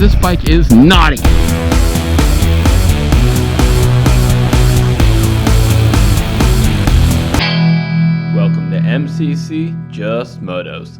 this bike is naughty. Welcome to MCC Just Motos.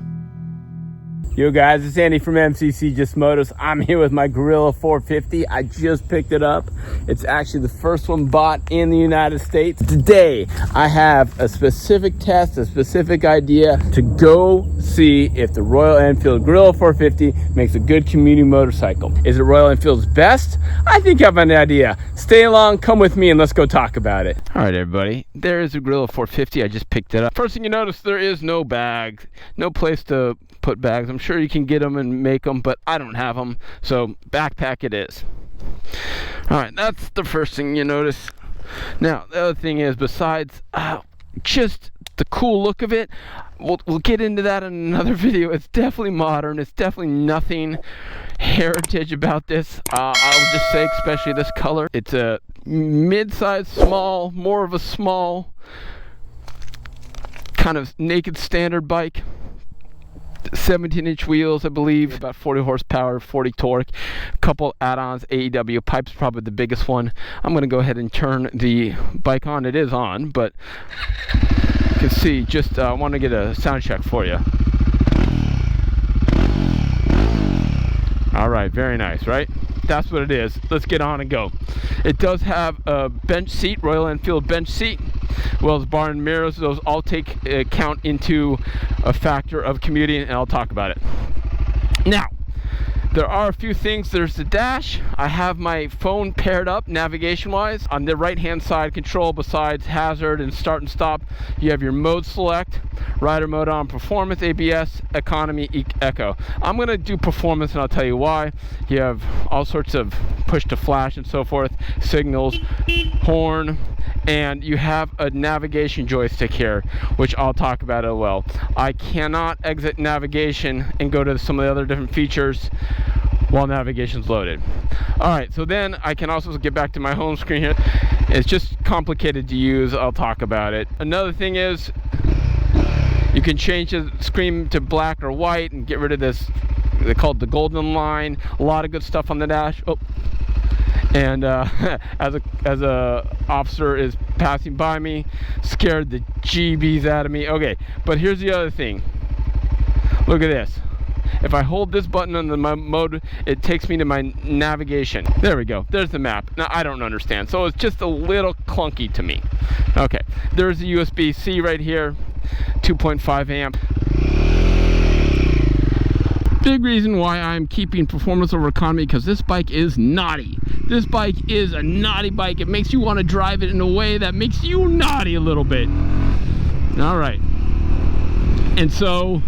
Yo guys, it's Andy from MCC Just Motos. I'm here with my Guerrilla 450. I just picked it up. It's actually the first one bought in the United States. Today, I have a specific test, a specific idea to go see if the Royal Enfield Guerrilla 450 makes a good commuting motorcycle. Is it Royal Enfield's best? I think I have an idea. Stay along, come with me, and let's go talk about it. All right, everybody. There is a Guerrilla 450. I just picked it up. First thing you notice, there is no bag, no place to put bags. I'm sure you can get them and make them, but I don't have them, so backpack it is. All right, that's the first thing you notice. Now, the other thing is, besides just the cool look of it, we'll get into that in another video. It's definitely modern. It's definitely nothing heritage about this. I'll just say, especially this color. It's a mid-size, small, more of a small kind of naked standard bike. 17-inch wheels, I believe, about 40 horsepower, 40 torque, a couple add-ons, AEW pipes, probably the biggest one. I'm going to go ahead and turn the bike on. It is on, but you can see, just I want to get a sound check for you. All right, very nice, right? That's what it is. Let's get on and go. It does have a bench seat, Royal Enfield bench seat, as well as bar and mirrors. Those all take count into a factor of commuting, and I'll talk about it. Now, there are a few things. There's the dash. I have my phone paired up navigation-wise. On the right-hand side control, besides hazard and start and stop, you have your mode select, rider mode on, performance, ABS, economy, eco. I'm going to do performance, and I'll tell you why. You have all sorts of push to flash and so forth, signals, horn, and you have a navigation joystick here, which I'll talk about as well. I cannot exit navigation and go to some of the other different features while navigation's loaded. All right, so then I can also get back to my home screen here. It's just complicated to use. I'll talk about it. Another thing is, you can change the screen to black or white and get rid of this, they call it the golden line. A lot of good stuff on the dash. Oh. And as a officer is passing by me, scared the GBs out of me. Okay, but here's the other thing. Look at this. If I hold this button on my mode, it takes me to my navigation. There we go. There's the map. Now, I don't understand, so it's just a little clunky to me. Okay, there's the USB-C right here, 2.5 amp. Big reason why I'm keeping performance over economy, because this bike is naughty. This bike is a naughty bike. It makes you want to drive it in a way that makes you naughty a little bit. All right. And so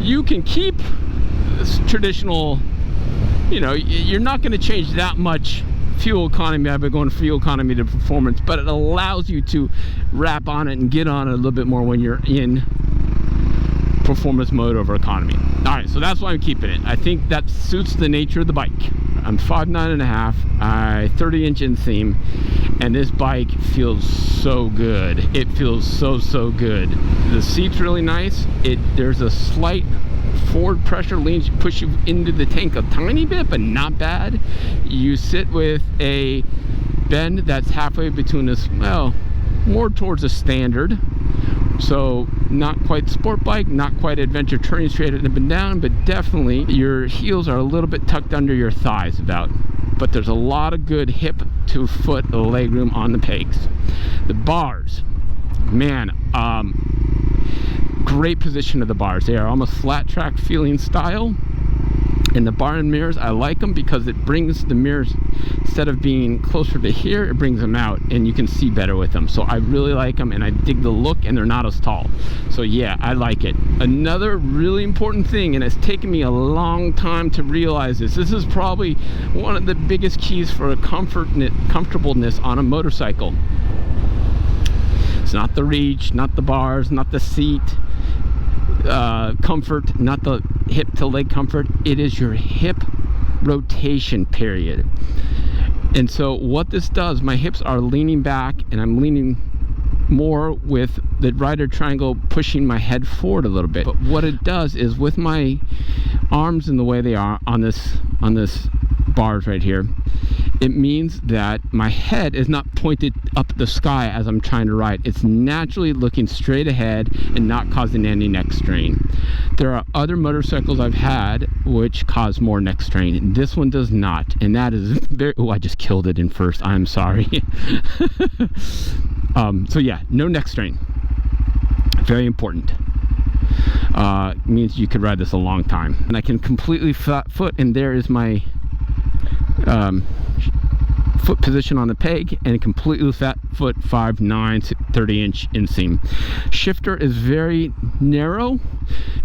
you can keep this traditional, you know, you're not going to change that much fuel economy. I've been going fuel economy to performance, but it allows you to wrap on it and get on it a little bit more when you're in performance mode over economy. All right, so that's why I'm keeping it. I think that suits the nature of the bike. I'm 5'9.5", 30-inch inseam, and this bike feels so good. It feels so good. The seat's really nice. There's a slight forward pressure, leans, push you into the tank a tiny bit, but not bad. You sit with a bend that's halfway between this, well, more towards a standard. So not quite sport bike, not quite adventure turning straight up and down, but definitely your heels are a little bit tucked under your thighs about. But there's a lot of good hip to foot leg room on the pegs. The bars, man, great position of the bars. They are almost flat track feeling style. And the bar and mirrors, I like them because it brings the mirrors, instead of being closer to here, it brings them out and you can see better with them. So I really like them, and I dig the look, and they're not as tall. So yeah, I like it. Another really important thing, and it's taken me a long time to realize this is probably one of the biggest keys for comfortableness on a motorcycle. It's not the reach, not the bars, not the seat comfort, not the hip to leg comfort. It is your hip rotation period. And so what this does, my hips are leaning back and I'm leaning more with the rider triangle pushing my head forward a little bit. But what it does is, with my arms in the way they are on this bars right here, it means that my head is not pointed up the sky as I'm trying to ride. It's naturally looking straight ahead and not causing any neck strain. There are other motorcycles I've had which cause more neck strain. This one does not, and that is very... Oh, I just killed it in first. I'm sorry. So yeah, no neck strain. Very important. Means you could ride this a long time. And I can completely flat foot, and there is my foot position on the peg, and completely flat foot 5/9 30-inch inseam. Shifter is very narrow,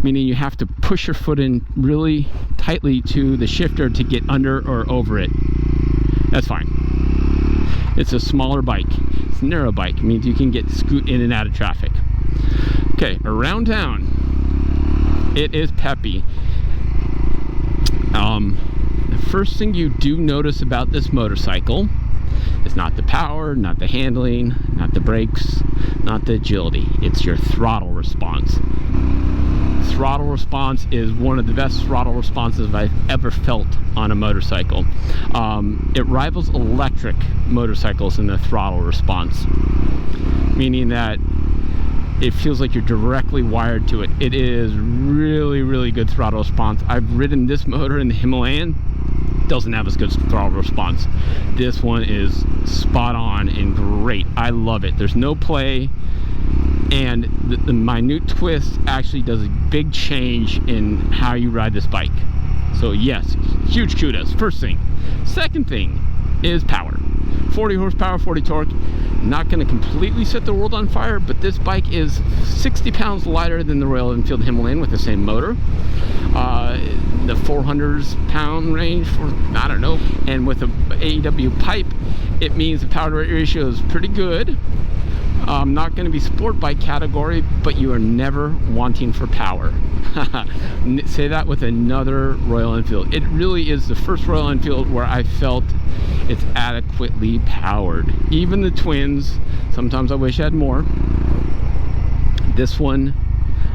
meaning you have to push your foot in really tightly to the shifter to get under or over it. That's fine. It's a smaller bike. It's a narrow bike. It means you can scoot in and out of traffic. Okay, around town, it is peppy. The first thing you do notice about this motorcycle is not the power, not the handling, not the brakes, not the agility. It's your throttle response. Throttle response is one of the best throttle responses I've ever felt on a motorcycle. It rivals electric motorcycles in the throttle response, meaning that it feels like you're directly wired to it. It is really, really good throttle response. I've ridden this motor in the Himalayan. Doesn't have as good throttle response. This one is spot on and great. I love it. There's no play, and the minute twist actually does a big change in how you ride this bike. So yes, huge kudos. First thing. Second thing is power. 40 horsepower, 40 torque. Not going to completely set the world on fire, but this bike is 60 pounds lighter than the Royal Enfield Himalayan with the same motor. The 400-pound range, I don't know. And with an AEW pipe, it means the power to weight ratio is pretty good. Not going to be sport bike category, but you are never wanting for power. Say that with another Royal Enfield. It really is the first Royal Enfield where I felt it's adequately powered. Even the twins, sometimes I wish I had more. This one,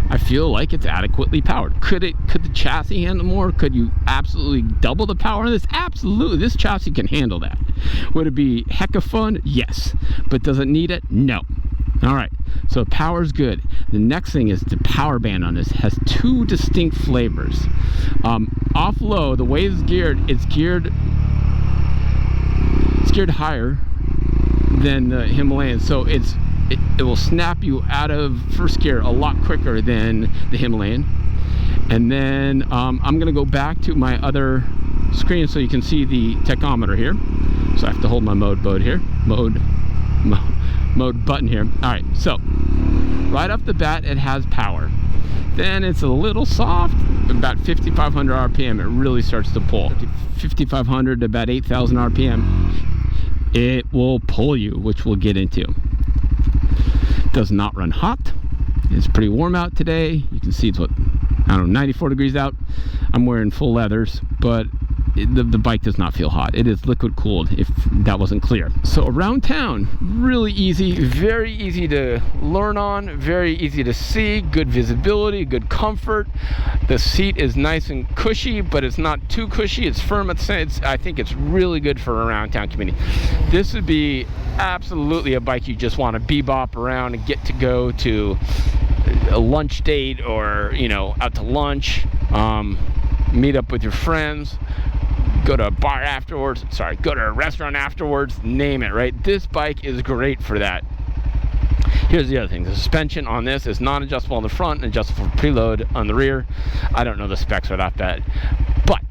I feel like it's adequately powered. Could the chassis handle more? Could you absolutely double the power on this? Absolutely. This chassis can handle that. Would it be heck of fun? Yes. But does it need it? No. All right. So power's good. The next thing is the power band on this has two distinct flavors. Off low, the way it's geared higher than the Himalayan, so it will snap you out of first gear a lot quicker than the Himalayan. And then I'm gonna go back to my other screen so you can see the tachometer here. So I have to hold my mode button here. All right, so right off the bat, it has power. Then it's a little soft, about 5,500 RPM, it really starts to pull. 5,500 to about 8,000 RPM, it will pull you, which we'll get into. Does not run hot. It's pretty warm out today. You can see it's 94 degrees out. I'm wearing full leathers, but the bike does not feel hot. It is liquid cooled, if that wasn't clear. So around town, really easy, very easy to learn on, very easy to see, good visibility, good comfort. The seat is nice and cushy, but it's not too cushy. It's firm at the same. I think it's really good for around town commuting. This would be absolutely a bike you just want to bebop around and get to go to a lunch date, or out to lunch, meet up with your friends, go to a bar afterwards, go to a restaurant afterwards, name it, right? This bike is great for that. Here's the other thing. The suspension on this is non-adjustable on the front and adjustable for preload on the rear. I don't know the specs right off that, but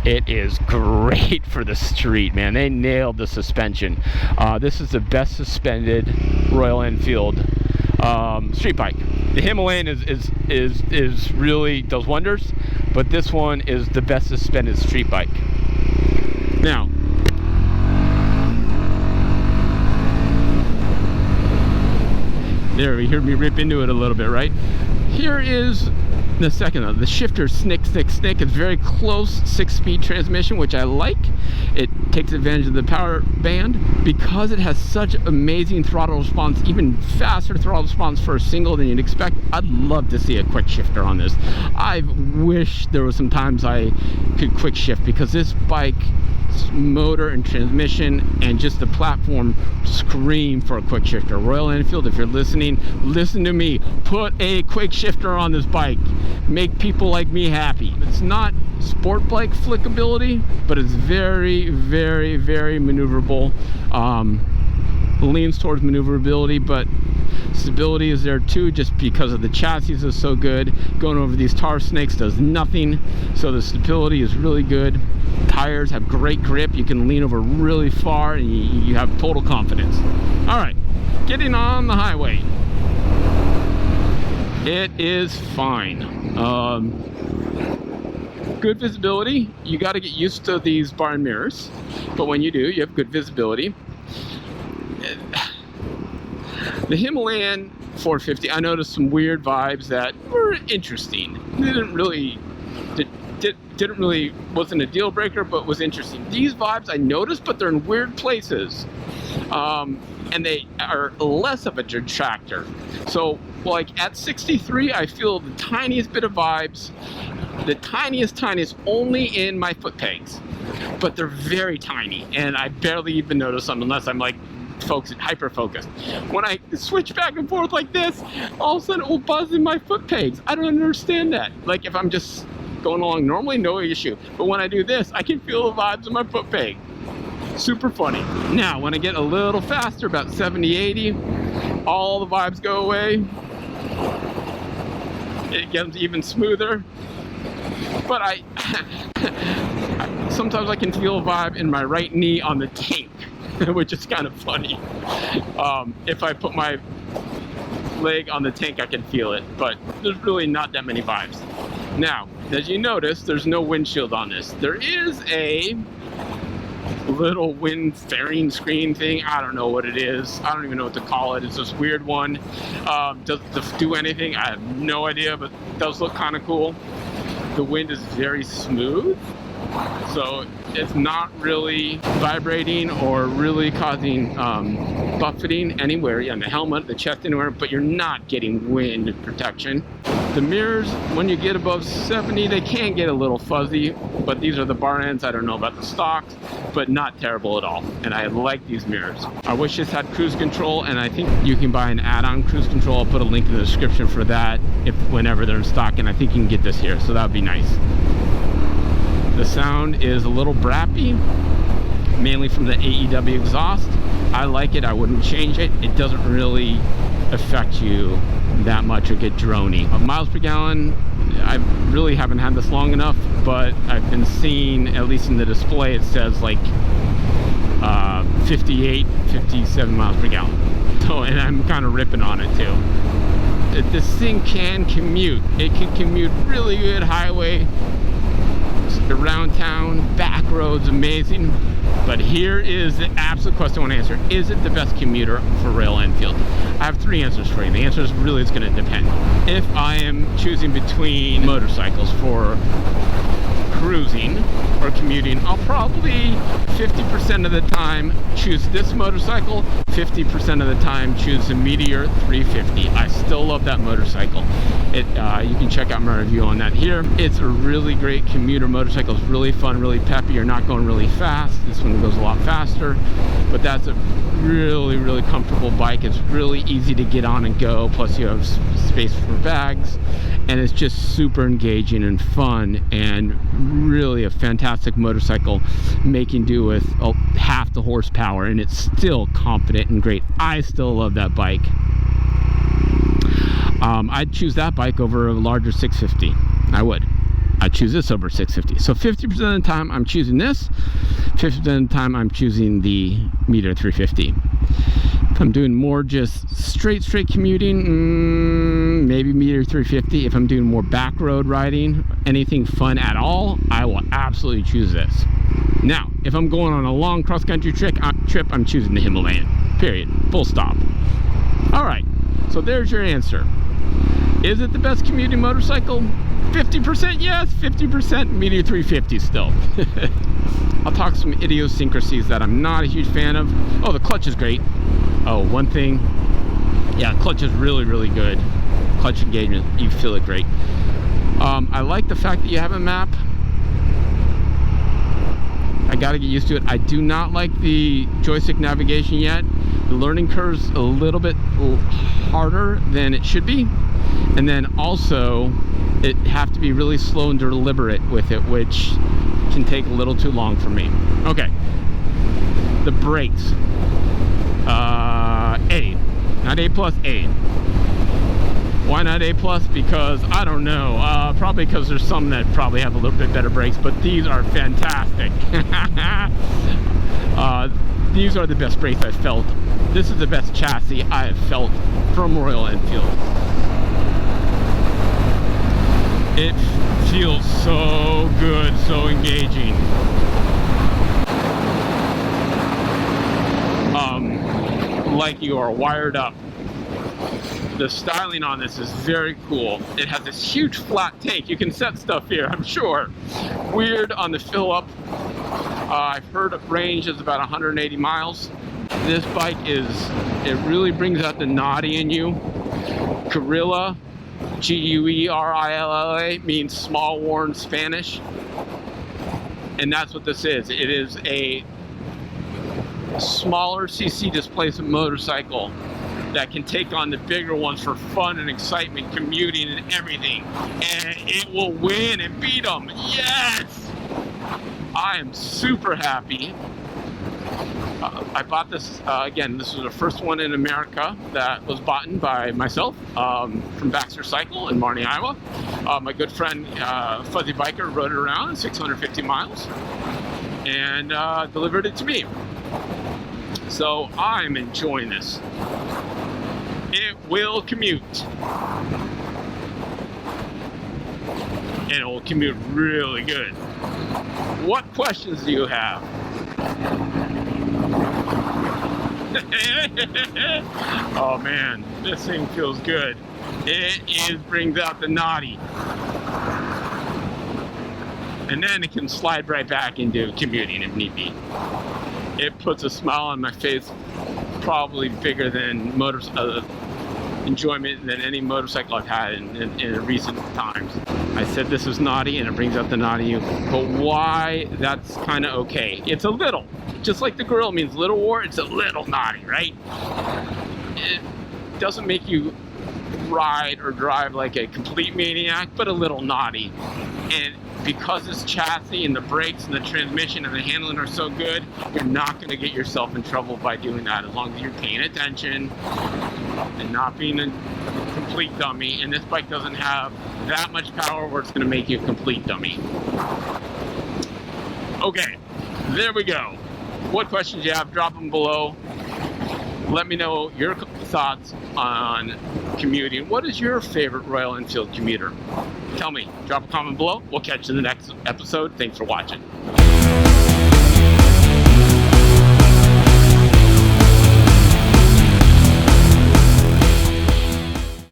it is great for the street, man. They nailed the suspension. This is the best suspended Royal Enfield street bike. The Himalayan is really does wonders, but this one is the best suspended street bike. Now, there, you heard me rip into it a little bit, right? Here is The second though, the shifter snick. It's very close 6-speed transmission, which I like. It takes advantage of the power band because it has such amazing throttle response, even faster throttle response for a single than you'd expect. I'd love to see a quick shifter on this. I wish there was some times I could quick shift, because this bike motor and transmission and just the platform scream for a quick shifter. Royal Enfield, if you're listening, listen to me. Put a quick shifter on this bike. Make people like me happy. It's not sport bike flickability, but it's very, very, very maneuverable. Leans towards maneuverability, but stability is there too, just because of the chassis is so good. Going over these tar snakes does nothing, so the stability is really good. Tires have great grip. You can lean over really far and you have total confidence. All right, getting on the highway. It is fine. Good visibility. You got to get used to these barn mirrors, but when you do, you have good visibility. The Himalayan 450, I noticed some weird vibes that were interesting. Wasn't a deal breaker, but was interesting. These vibes I noticed, but they're in weird places. And they are less of a detractor. So like at 63, I feel the tiniest bit of vibes, the tiniest only in my foot pegs, but they're very tiny, and I barely even notice them unless I'm like hyper focused. When I switch back and forth like this, all of a sudden it will buzz in my foot pegs. I don't understand that. Like if I'm just going along normally, no issue, but when I do this, I can feel the vibes in my foot peg. Super funny. Now when I get a little faster, about 70, 80, all the vibes go away. It gets even smoother. But sometimes I can feel a vibe in my right knee on the tank, which is kind of funny. If I put my leg on the tank, I can feel it, but there's really not that many vibes. Now, as you notice, there's no windshield on this. There is a little wind fairing screen thing. I don't know what it is. I don't even know what to call it. It's this weird one. Does it do anything? I have no idea, but it does look kind of cool. The wind is very smooth, so it's not really vibrating or really causing buffeting anywhere, in the helmet, the chest, anywhere, but you're not getting wind protection. The mirrors, when you get above 70, they can get a little fuzzy, but these are the bar ends. I don't know about the stocks, but not terrible at all. And I like these mirrors. I wish this had cruise control, and I think you can buy an add-on cruise control. I'll put a link in the description for that whenever they're in stock, and I think you can get this here, so that would be nice. The sound is a little brappy, mainly from the AEW exhaust. I like it. I wouldn't change it. It doesn't really affect you that much or get drony. Miles per gallon, I really haven't had this long enough, but I've been seeing, at least in the display, it says like 58, 57 miles per gallon. So, and I'm kind of ripping on it too. This thing can commute. It can commute really good highway, around town, back roads, amazing. But here is the absolute question I want to answer. Is it the best commuter for Royal Enfield? I have 3 answers for you. The answer is really it's going to depend. If I am choosing between motorcycles for cruising or commuting, I'll probably 50% of the time choose this motorcycle, 50% of the time choose the Meteor 350. I still love that motorcycle. You can check out my review on that here. It's a really great commuter motorcycle. It's really fun, really peppy. You're not going really fast. This one goes a lot faster, but that's a really, really comfortable bike. It's really easy to get on and go. Plus you have space for bags, and it's just super engaging and fun, and really a fantastic motorcycle, making do with half the horsepower, and it's still confident and great. I still love that bike. I'd choose that bike over a larger 650. I would. I'd choose this over 650. So 50% of the time I'm choosing this, 50% of the time I'm choosing the Meteor 350. If I'm doing more just straight commuting, maybe Meteor 350. If I'm doing more back road riding, anything fun at all, I will absolutely choose this. Now, if I'm going on a long cross-country trip, I'm choosing the Himalayan. Period. Full stop. All right. So there's your answer. Is it the best commuting motorcycle? 50% yes, 50% Meteor 350 still. I'll talk some idiosyncrasies that I'm not a huge fan of. Oh, the clutch is great. Oh, one thing, yeah, clutch is really, really good. Clutch engagement, you feel it great. I like the fact that you have a map. I gotta get used to it. I do not like the joystick navigation yet. The learning curve's a little bit harder than it should be. And then also, it have to be really slow and deliberate with it, which can take a little too long for me. Okay, the brakes. A, not A plus, A. Why not A plus? Because I don't know. Probably because there's some that probably have a little bit better brakes, but these are fantastic. These are the best brakes I've felt. This is the best chassis I have felt from Royal Enfield. It feels so good, so engaging. Like you are wired up. The styling on this is very cool. It has this huge flat tank. You can set stuff here, I'm sure. Weird on the fill up. I've heard range is about 180 miles. This bike it really brings out the naughty in you. Guerrilla, Guerilla, means small worn Spanish. And that's what this is. It is a smaller CC displacement motorcycle that can take on the bigger ones for fun and excitement, commuting and everything. And it will win and beat them. Yes! I am super happy. I bought this, again, this was the first one in America that was bought by myself from Baxter Cycle in Marnie, Iowa. My good friend, Fuzzy Biker, rode it around 650 miles and delivered it to me. So I'm enjoying this. It will commute. And it will commute really good. What questions do you have? Oh man, this thing feels good. It brings out the naughty. And then it can slide right back into commuting if need be. It puts a smile on my face, probably bigger than enjoyment than any motorcycle I've had in recent times. I said this is naughty and it brings out the naughty you, but why? That's kind of okay. It's a little, just like the Guerrilla means little war, it's a little naughty, right? It doesn't make you ride or drive like a complete maniac, but a little naughty. And because this chassis and the brakes and the transmission and the handling are so good, you're not going to get yourself in trouble by doing that as long as you're paying attention and not being a complete dummy. And this bike doesn't have that much power where it's going to make you a complete dummy. Okay, there we go. What questions you have, drop them below. Let me know your thoughts on commuting. What is your favorite Royal Enfield commuter? Tell me, drop a comment below. We'll catch you in the next episode. Thanks for watching.